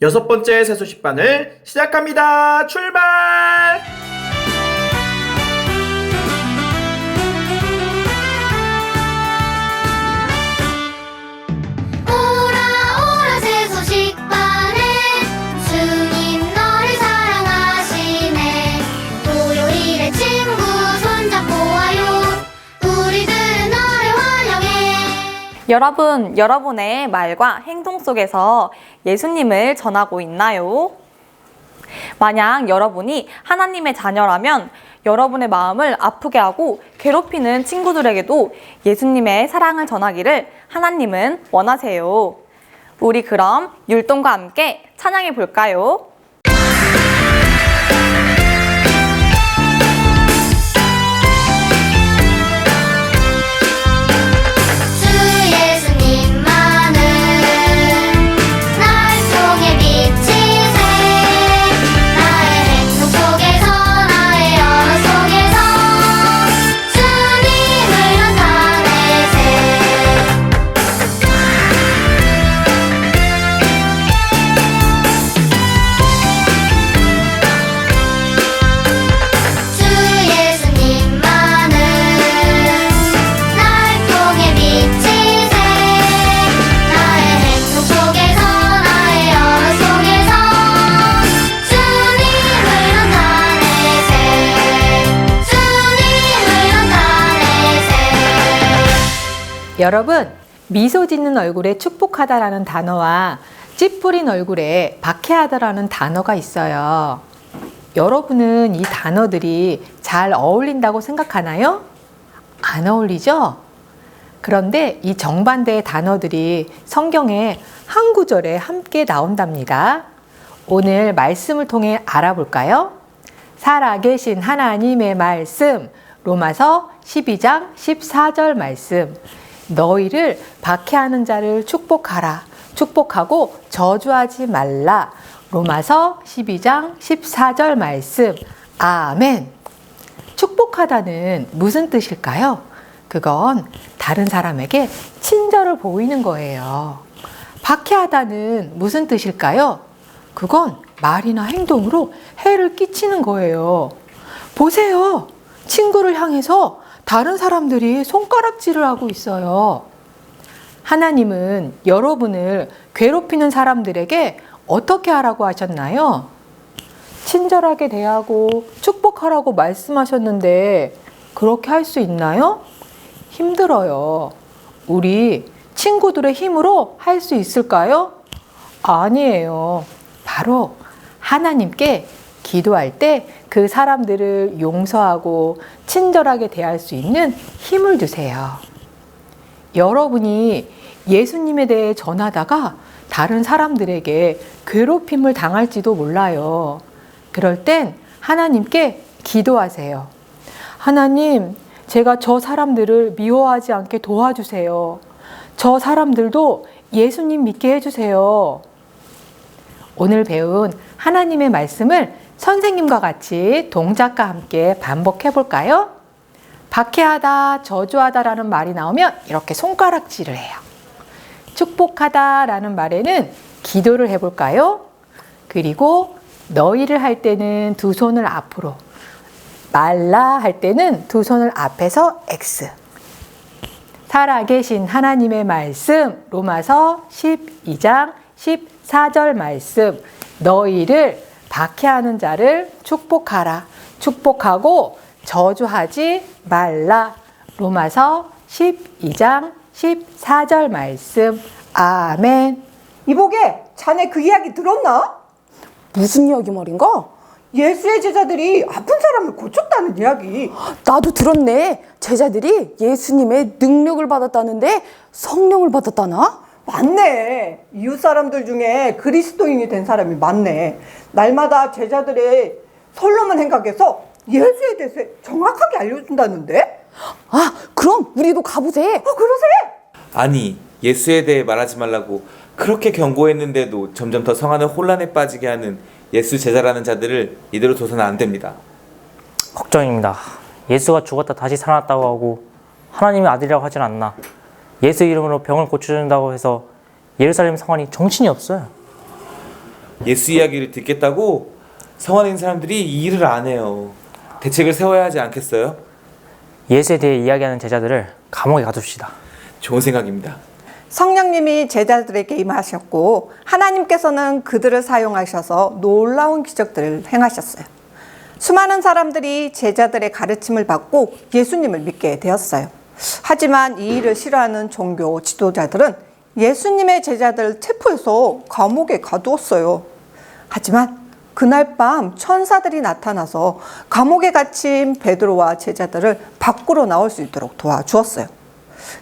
6번째 새소식반을 시작합니다. 출발! 오라 오라 새소식반에 주님 너를 사랑하시네. 토요일에 친구 손잡고 와요. 우리들은 너를 환영해. 여러분, 여러분의 말과 행동 속에서 예수님을 전하고 있나요? 만약 여러분이 하나님의 자녀라면 여러분의 마음을 아프게 하고 괴롭히는 친구들에게도 예수님의 사랑을 전하기를 하나님은 원하세요. 우리 그럼 율동과 함께 찬양해 볼까요? 주 예수님만은 날 통해 비치세. 나의 행동 속에서 나의 언어 속에서 주님을 나타내세. 주 예수님만은 날 통해 비치세. 나의 행동 속에서 나의 언어 속에서 주님을 나타내세. 주님을 나타내세. 여러분, 미소 짓는 얼굴에 축복하다라는 단어와 찌푸린 얼굴에 박해하다라는 단어가 있어요. 여러분은 이 단어들이 잘 어울린다고 생각하나요? 안 어울리죠? 그런데 이 정반대의 단어들이 성경에 한 구절에 함께 나온답니다. 오늘 말씀을 통해 알아볼까요? 살아계신 하나님의 말씀, 로마서 12장 14절 말씀. 너희를 박해하는 자를 축복하라. 축복하고 저주하지 말라. 로마서 12장 14절 말씀. 아멘. 축복하다는 무슨 뜻일까요? 그건 다른 사람에게 친절을 보이는 거예요. 박해하다는 무슨 뜻일까요? 그건 말이나 행동으로 해를 끼치는 거예요. 보세요. 친구를 향해서 다른 사람들이 손가락질을 하고 있어요. 하나님은 여러분을 괴롭히는 사람들에게 어떻게 하라고 하셨나요? 친절하게 대하고 축복하라고 말씀하셨는데 그렇게 할 수 있나요? 힘들어요. 우리 친구들의 힘으로 할 수 있을까요? 아니에요. 바로 하나님께 기도할 때 그 사람들을 용서하고 친절하게 대할 수 있는 힘을 주세요. 여러분이 예수님에 대해 전하다가 다른 사람들에게 괴롭힘을 당할지도 몰라요. 그럴 땐 하나님께 기도하세요. 하나님, 제가 저 사람들을 미워하지 않게 도와주세요. 저 사람들도 예수님 믿게 해주세요. 오늘 배운 하나님의 말씀을 선생님과 같이 동작과 함께 반복해 볼까요? 박해하다, 저주하다라는 말이 나오면 이렇게 손가락질을 해요. 축복하다라는 말에는 기도를 해볼까요? 그리고 너희를 할 때는 두 손을 앞으로, 말라 할 때는 두 손을 앞에서 X. 살아계신 하나님의 말씀, 로마서 12장 14절 말씀. 너희를 박해하는 자를 축복하라. 축복하고 저주하지 말라. 로마서 12장 14절 말씀. 아멘. 이보게, 자네 그 이야기 들었나? 무슨 이야기 말인가? 예수의 제자들이 아픈 사람을 고쳤다는 이야기. 나도 들었네. 제자들이 예수님의 능력을 받았다는데 성령을 받았다나? 맞네. 이웃 사람들 중에 그리스도인이 된 사람이 많네. 날마다 제자들의 설로만 생각해서 예수에 대해서 정확하게 알려준다는데? 아, 그럼 우리도 가보세. 그러세? 아니, 예수에 대해 말하지 말라고 그렇게 경고했는데도 점점 더 성하는 혼란에 빠지게 하는 예수 제자라는 자들을 이대로 둬서는 안 됩니다. 걱정입니다. 예수가 죽었다 다시 살아났다고 하고 하나님의 아들이라고 하진 않나. 예수 이름으로 병을 고쳐준다고 해서 예루살렘 성환이 정신이 없어요. 예수 이야기를 듣겠다고 성 안에 있는 사람들이 이 일을 안 해요. 대책을 세워야 하지 않겠어요? 예수에 대해 이야기하는 제자들을 감옥에 가둡시다. 좋은 생각입니다. 성령님이 제자들에게 임하셨고 하나님께서는 그들을 사용하셔서 놀라운 기적들을 행하셨어요. 수많은 사람들이 제자들의 가르침을 받고 예수님을 믿게 되었어요. 하지만 이 일을 싫어하는 종교 지도자들은 예수님의 제자들을 체포해서 감옥에 가두었어요. 하지만 그날 밤 천사들이 나타나서 감옥에 갇힌 베드로와 제자들을 밖으로 나올 수 있도록 도와주었어요.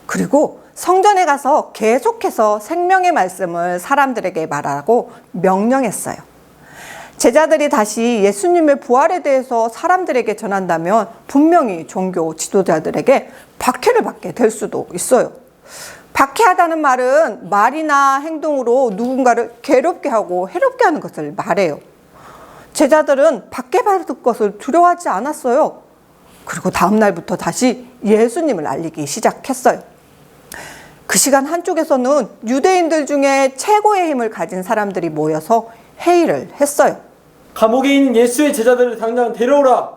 그리고 성전에 가서 계속해서 생명의 말씀을 사람들에게 말하고 명령했어요. 제자들이 다시 예수님의 부활에 대해서 사람들에게 전한다면 분명히 종교 지도자들에게 박해를 받게 될 수도 있어요. 박해하다는 말은 말이나 행동으로 누군가를 괴롭게 하고 해롭게 하는 것을 말해요. 제자들은 박해받을 것을 두려워하지 않았어요. 그리고 다음 날부터 다시 예수님을 알리기 시작했어요. 그 시간 한쪽에서는 유대인들 중에 최고의 힘을 가진 사람들이 모여서 회의를 했어요. 감옥에 있는 예수의 제자들을 당장 데려오라.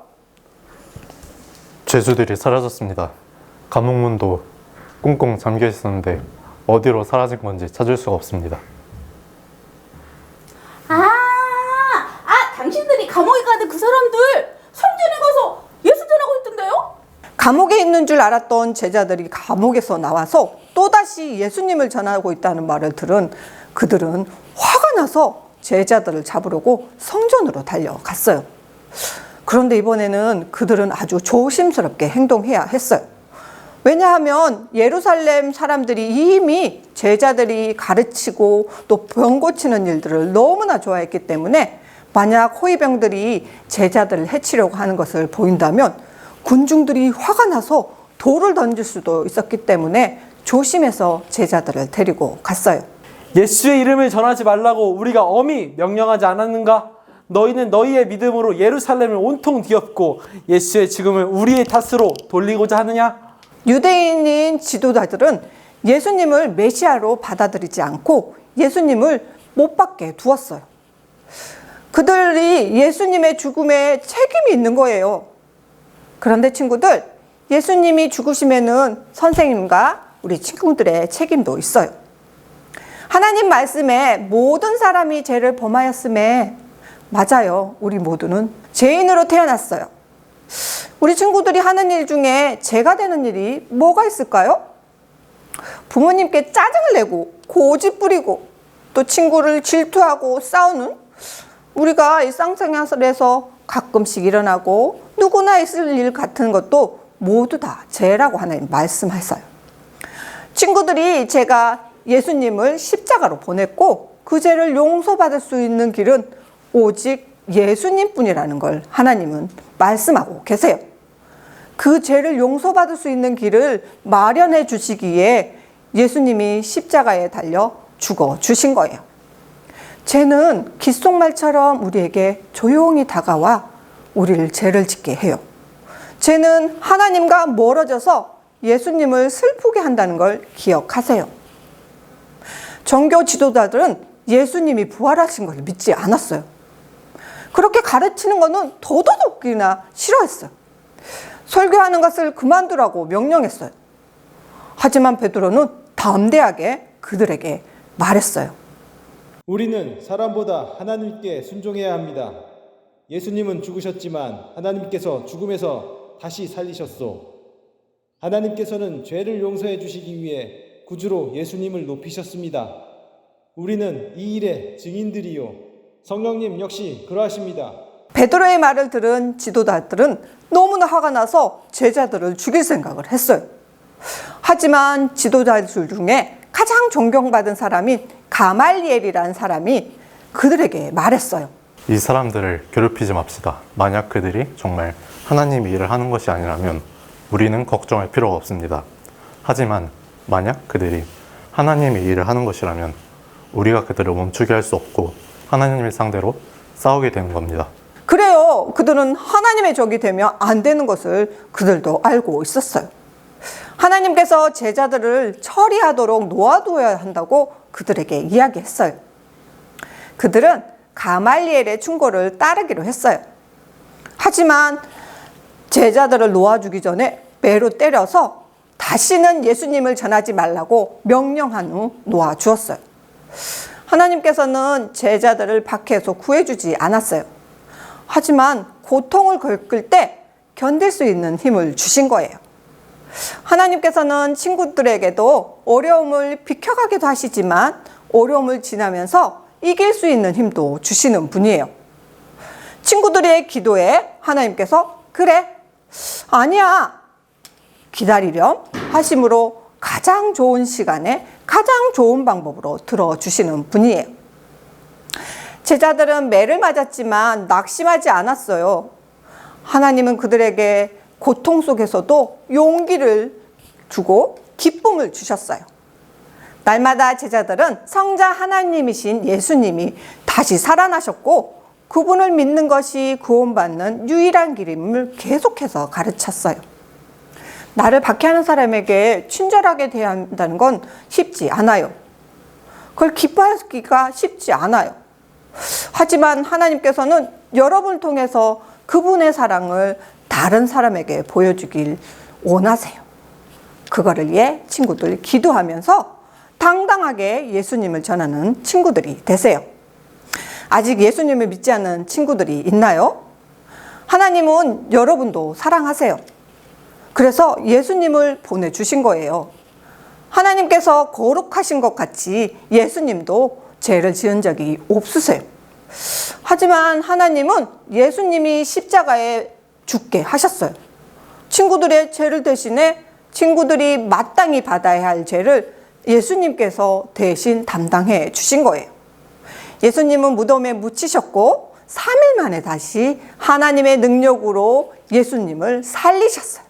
죄수들이 사라졌습니다. 감옥문도 꽁꽁 잠겨 있었는데 어디로 사라진 건지 찾을 수가 없습니다. 당신들이 감옥에 가는 그 사람들 성전에 가서 예수 전하고 있던데요? 감옥에 있는 줄 알았던 제자들이 감옥에서 나와서 또다시 예수님을 전하고 있다는 말을 들은 그들은 화가 나서 제자들을 잡으려고 성전으로 달려갔어요. 그런데 이번에는 그들은 아주 조심스럽게 행동해야 했어요. 왜냐하면 예루살렘 사람들이 이미 제자들이 가르치고 또 병 고치는 일들을 너무나 좋아했기 때문에 만약 호위병들이 제자들을 해치려고 하는 것을 보인다면 군중들이 화가 나서 돌을 던질 수도 있었기 때문에 조심해서 제자들을 데리고 갔어요. 예수의 이름을 전하지 말라고 우리가 엄히 명령하지 않았는가? 너희는 너희의 믿음으로 예루살렘을 온통 뒤엎고 예수의 죽음을 우리의 탓으로 돌리고자 하느냐? 유대인인 지도자들은 예수님을 메시아로 받아들이지 않고 예수님을 못 박게 두었어요. 그들이 예수님의 죽음에 책임이 있는 거예요. 그런데 친구들, 예수님이 죽으심에는 선생님과 우리 친구들의 책임도 있어요. 하나님 말씀에 모든 사람이 죄를 범하였음에 맞아요. 우리 모두는 죄인으로 태어났어요. 우리 친구들이 하는 일 중에 죄가 되는 일이 뭐가 있을까요? 부모님께 짜증을 내고 고집 부리고 또 친구를 질투하고 싸우는 우리가 일상생활에서 가끔씩 일어나고 누구나 있을 일 같은 것도 모두 다 죄라고 하나님 말씀하셔요. 친구들이 제가 예수님을 십자가로 보냈고 그 죄를 용서받을 수 있는 길은 오직 예수님뿐이라는 걸 하나님은 말씀하고 계세요. 그 죄를 용서받을 수 있는 길을 마련해 주시기에 예수님이 십자가에 달려 죽어 주신 거예요. 죄는 귓속말처럼 우리에게 조용히 다가와 우리를 죄를 짓게 해요. 죄는 하나님과 멀어져서 예수님을 슬프게 한다는 걸 기억하세요. 종교 지도자들은 예수님이 부활하신 것을 믿지 않았어요. 그렇게 가르치는 것은 더더욱이나 싫어했어요. 설교하는 것을 그만두라고 명령했어요. 하지만 베드로는 담대하게 그들에게 말했어요. 우리는 사람보다 하나님께 순종해야 합니다. 예수님은 죽으셨지만 하나님께서 죽음에서 다시 살리셨소. 하나님께서는 죄를 용서해 주시기 위해 구주로 예수님을 높이셨습니다. 우리는 이 일의 증인들이요. 성령님 역시 그러하십니다. 베드로의 말을 들은 지도자들은 너무나 화가 나서 제자들을 죽일 생각을 했어요. 하지만 지도자들 중에 가장 존경받은 사람인 가말리엘이라는 사람이 그들에게 말했어요. 이 사람들을 괴롭히지 맙시다. 만약 그들이 정말 하나님의 일을 하는 것이 아니라면 우리는 걱정할 필요가 없습니다. 하지만 만약 그들이 하나님의 일을 하는 것이라면 우리가 그들을 멈추게 할 수 없고 하나님을 상대로 싸우게 되는 겁니다. 그래요. 그들은 하나님의 적이 되면 안 되는 것을 그들도 알고 있었어요. 하나님께서 제자들을 처리하도록 놓아두어야 한다고 그들에게 이야기했어요. 그들은 가말리엘의 충고를 따르기로 했어요. 하지만 제자들을 놓아주기 전에 매로 때려서 다시는 예수님을 전하지 말라고 명령한 후 놓아주었어요. 하나님께서는 제자들을 박해에서 구해주지 않았어요. 하지만 고통을 겪을 때 견딜 수 있는 힘을 주신 거예요. 하나님께서는 친구들에게도 어려움을 비켜가기도 하시지만 어려움을 지나면서 이길 수 있는 힘도 주시는 분이에요. 친구들의 기도에 하나님께서 그래, 아니야, 기다리렴 하심으로 가장 좋은 시간에 가장 좋은 방법으로 들어주시는 분이에요. 제자들은 매를 맞았지만 낙심하지 않았어요. 하나님은 그들에게 고통 속에서도 용기를 주고 기쁨을 주셨어요. 날마다 제자들은 성자 하나님이신 예수님이 다시 살아나셨고 그분을 믿는 것이 구원받는 유일한 길임을 계속해서 가르쳤어요. 나를 박해하는 사람에게 친절하게 대해야 한다는 건 쉽지 않아요. 그걸 기뻐하기가 쉽지 않아요. 하지만 하나님께서는 여러분을 통해서 그분의 사랑을 다른 사람에게 보여주길 원하세요. 그거를 위해 친구들 기도하면서 당당하게 예수님을 전하는 친구들이 되세요. 아직 예수님을 믿지 않는 친구들이 있나요? 하나님은 여러분도 사랑하세요. 그래서 예수님을 보내주신 거예요. 하나님께서 거룩하신 것 같이 예수님도 죄를 지은 적이 없으세요. 하지만 하나님은 예수님이 십자가에 죽게 하셨어요. 친구들의 죄를 대신해 친구들이 마땅히 받아야 할 죄를 예수님께서 대신 담당해 주신 거예요. 예수님은 무덤에 묻히셨고 3일 만에 다시 하나님의 능력으로 예수님을 살리셨어요.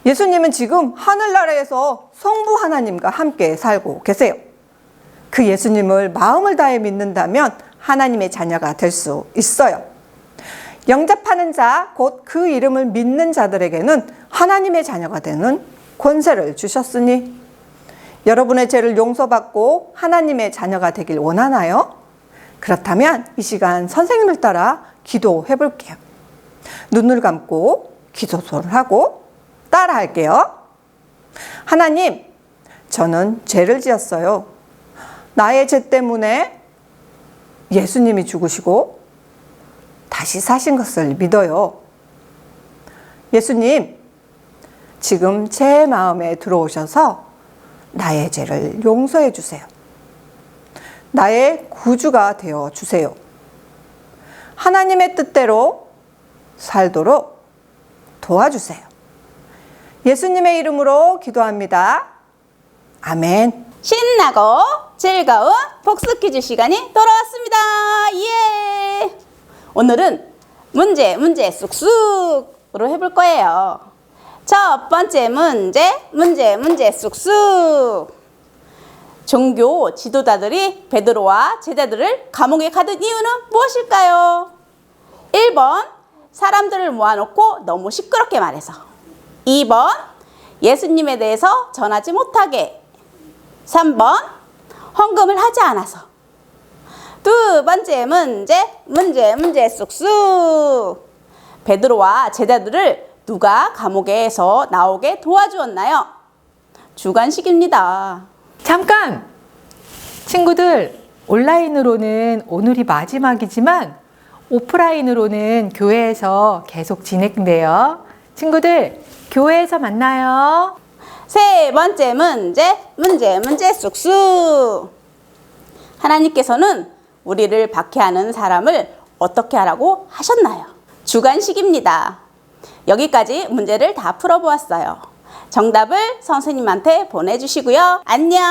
예수님은 지금 하늘나라에서 성부 하나님과 함께 살고 계세요. 그 예수님을 마음을 다해 믿는다면 하나님의 자녀가 될 수 있어요. 영접하는 자, 곧 그 이름을 믿는 자들에게는 하나님의 자녀가 되는 권세를 주셨으니 여러분의 죄를 용서받고 하나님의 자녀가 되길 원하나요? 그렇다면 이 시간 선생님을 따라 기도해 볼게요. 눈을 감고 기도소를 하고 따라 할게요. 하나님, 저는 죄를 지었어요. 나의 죄 때문에 예수님이 죽으시고 다시 사신 것을 믿어요. 예수님, 지금 제 마음에 들어오셔서 나의 죄를 용서해 주세요. 나의 구주가 되어 주세요. 하나님의 뜻대로 살도록 도와주세요. 예수님의 이름으로 기도합니다. 아멘. 신나고 즐거운 복습 퀴즈 시간이 돌아왔습니다. 예! 오늘은 문제 쑥쑥으로 해볼 거예요. 첫 번째 문제 쑥쑥. 종교 지도자들이 베드로와 제자들을 감옥에 가둔 이유는 무엇일까요? 1번, 사람들을 모아놓고 너무 시끄럽게 말해서. 2번, 예수님에 대해서 전하지 못하게. 3번, 헌금을 하지 않아서. 두 번째 문제 쑥쑥. 베드로와 제자들을 누가 감옥에서 나오게 도와주었나요? 주관식입니다. 잠깐! 친구들, 온라인으로는 오늘이 마지막이지만 오프라인으로는 교회에서 계속 진행돼요. 친구들, 교회에서 만나요. 세 번째 문제 쑥쑥. 하나님께서는 우리를 박해하는 사람을 어떻게 하라고 하셨나요? 주관식입니다. 여기까지 문제를 다 풀어보았어요. 정답을 선생님한테 보내주시고요. 안녕.